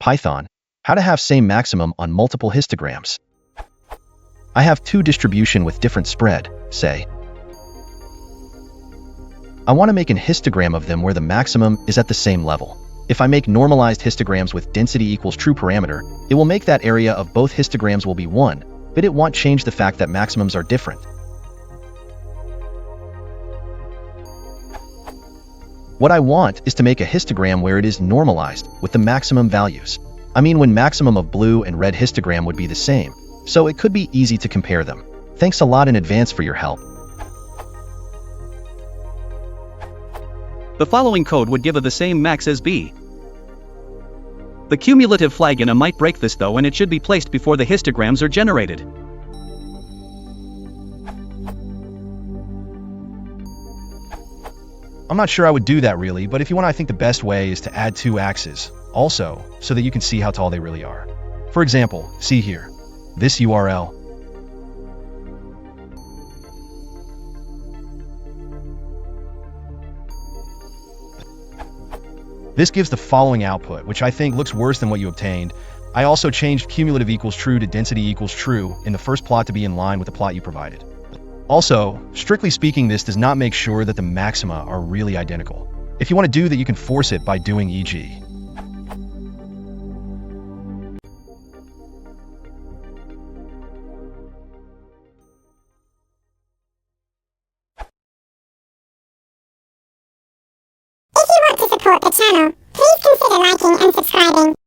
Python, how to have same maximum on multiple histograms. I have two distribution with different spread, say. I want to make an histogram of them where the maximum is at the same level. If I make normalized histograms with density equals true parameter, it will make that area of both histograms will be 1, but it won't change the fact that maximums are different. What I want is to make a histogram where it is normalized with the maximum values. I mean when maximum of blue and red histogram would be the same, so it could be easy to compare them. Thanks a lot in advance for your help. The following code would give A the same max as B. The cumulative flag in A might break this though, and it should be placed before the histograms are generated. I'm not sure I would do that really, but if you want, I think the best way is to add two axes, also, so that you can see how tall they really are. For example, see here, this URL. This gives the following output, which I think looks worse than what you obtained. I also changed cumulative equals true to density equals true in the first plot to be in line with the plot you provided. Also, strictly speaking, this does not make sure that the maxima are really identical. If you want to do that, you can force it by doing e.g. If you want to support the channel, please consider liking and subscribing.